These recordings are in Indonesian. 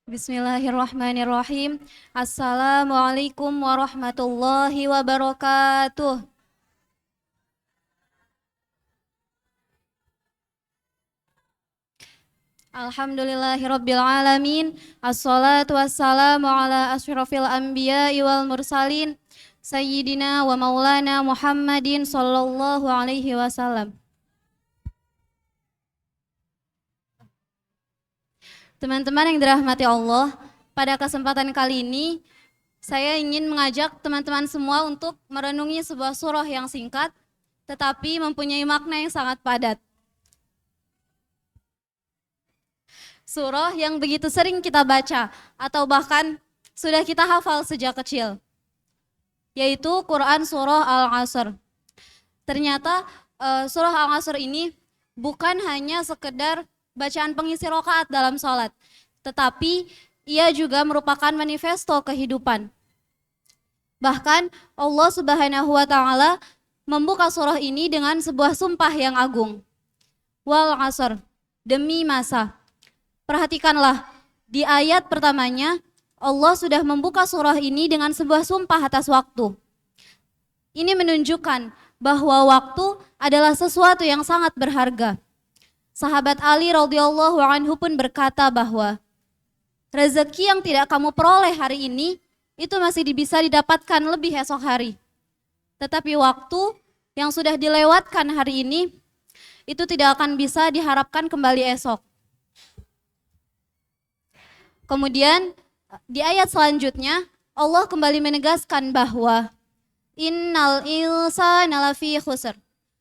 Bismillahirrahmanirrahim. Assalamualaikum warahmatullahi wabarakatuh. Alhamdulillahirabbil alamin. Assalatu wassalamu ala asyrafil anbiya'i wal mursalin sayyidina wa maulana Muhammadin sallallahu alaihi wasallam. Teman-teman yang dirahmati Allah, pada kesempatan kali ini saya ingin mengajak teman-teman semua untuk merenungi sebuah surah yang singkat tetapi mempunyai makna yang sangat padat. Surah yang begitu sering kita baca atau bahkan sudah kita hafal sejak kecil, yaitu Quran Surah Al-Asr. Ternyata Surah Al-Asr ini bukan hanya sekedar bacaan pengisi rakaat dalam sholat, tetapi ia juga merupakan manifesto kehidupan. Bahkan Allah Subhanahu wa Ta'ala membuka surah ini dengan sebuah sumpah yang agung. Wal asr, demi masa. Perhatikanlah, di ayat pertamanya Allah sudah membuka surah ini dengan sebuah sumpah atas waktu. Ini menunjukkan bahwa waktu adalah sesuatu yang sangat berharga. Sahabat Ali radhiyallahu anhu pun berkata bahwa rezeki yang tidak kamu peroleh hari ini itu masih bisa didapatkan lebih esok hari. Tetapi waktu yang sudah dilewatkan hari ini itu tidak akan bisa diharapkan kembali esok. Kemudian di ayat selanjutnya Allah kembali menegaskan bahwa innal insana lafi khusr.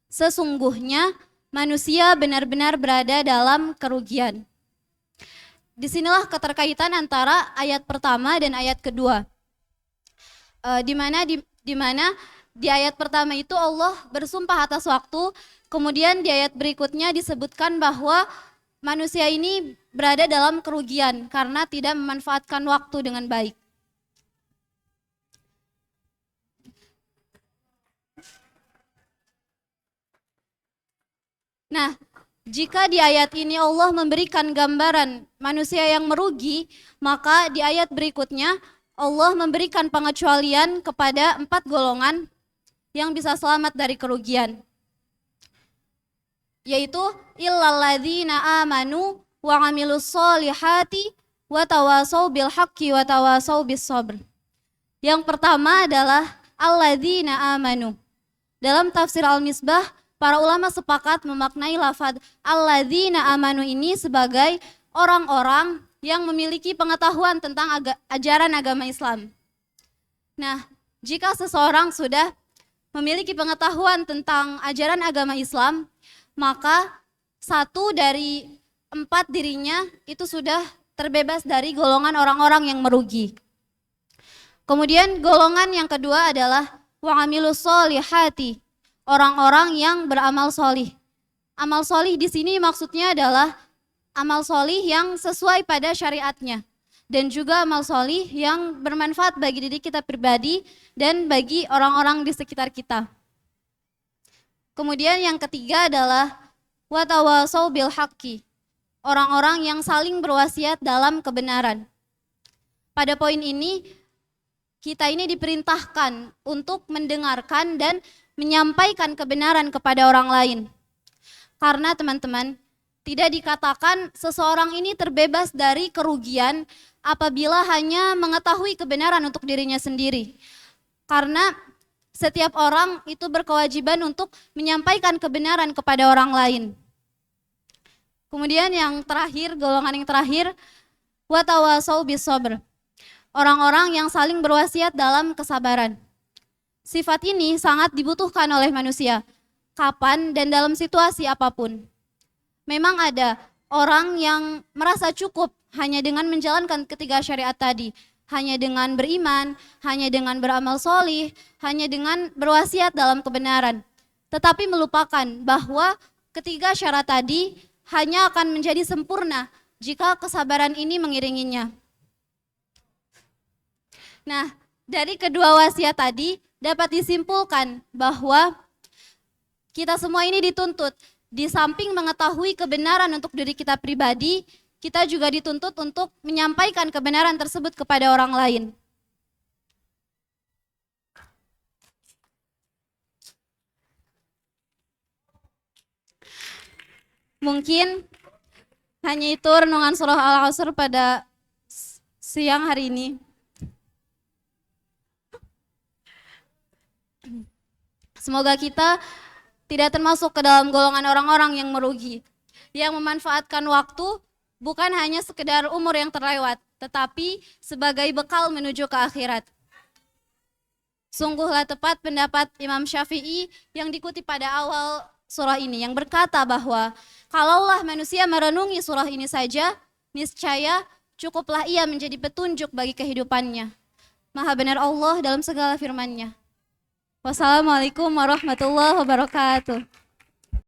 Sesungguhnya manusia benar-benar berada dalam kerugian. Disinilah keterkaitan antara ayat pertama dan ayat kedua. Di mana di ayat pertama itu Allah bersumpah atas waktu, kemudian di ayat berikutnya disebutkan bahwa manusia ini berada dalam kerugian karena tidak memanfaatkan waktu dengan baik. Nah, jika di ayat ini Allah memberikan gambaran manusia yang merugi, maka di ayat berikutnya Allah memberikan pengecualian kepada 4 golongan yang bisa selamat dari kerugian, yaitu illalladzina amanu wa amilus solihati wa tawasau bil haqqi wa tawasau bis sabr. Yang pertama adalah alladzina amanu. Dalam tafsir Al-Misbah, para ulama sepakat memaknai lafaz alladzina amanu ini sebagai orang-orang yang memiliki pengetahuan tentang ajaran agama Islam. Nah, jika seseorang sudah memiliki pengetahuan tentang ajaran agama Islam, maka 1 dari 4 dirinya itu sudah terbebas dari golongan orang-orang yang merugi. Kemudian golongan yang kedua adalah wa'amilus solihati, orang-orang yang beramal solih. Amal solih di sini maksudnya adalah amal solih yang sesuai pada syariatnya, dan juga amal solih yang bermanfaat bagi diri kita pribadi dan bagi orang-orang di sekitar kita. Kemudian yang ketiga adalah watawasau bil haqqi, orang-orang yang saling berwasiat dalam kebenaran. Pada poin ini kita ini diperintahkan untuk mendengarkan dan menyampaikan kebenaran kepada orang lain. Karena teman-teman, tidak dikatakan seseorang ini terbebas dari kerugian apabila hanya mengetahui kebenaran untuk dirinya sendiri. Karena setiap orang itu berkewajiban untuk menyampaikan kebenaran kepada orang lain. Kemudian yang terakhir, golongan yang terakhir, watawasau bis sabr, orang-orang yang saling berwasiat dalam kesabaran. Sifat ini sangat dibutuhkan oleh manusia, kapan dan dalam situasi apapun. Memang ada orang yang merasa cukup hanya dengan menjalankan ketiga syariat tadi, hanya dengan beriman, hanya dengan beramal solih, hanya dengan berwasiat dalam kebenaran. Tetapi melupakan bahwa ketiga syarat tadi hanya akan menjadi sempurna jika kesabaran ini mengiringinya. Nah, dari kedua wasiat tadi dapat disimpulkan bahwa kita semua ini dituntut, di samping mengetahui kebenaran untuk diri kita pribadi, kita juga dituntut untuk menyampaikan kebenaran tersebut kepada orang lain. Mungkin hanya itu renungan surah Al-Asr pada siang hari ini. Semoga kita tidak termasuk ke dalam golongan orang-orang yang merugi, yang memanfaatkan waktu bukan hanya sekedar umur yang terlewat, tetapi sebagai bekal menuju ke akhirat. Sungguhlah tepat pendapat Imam Syafi'i yang dikutip pada awal surah ini, yang berkata bahwa kalaulah manusia merenungi surah ini saja, niscaya cukuplah ia menjadi petunjuk bagi kehidupannya. Maha benar Allah dalam segala firman-Nya. Wassalamualaikum warahmatullahi wabarakatuh.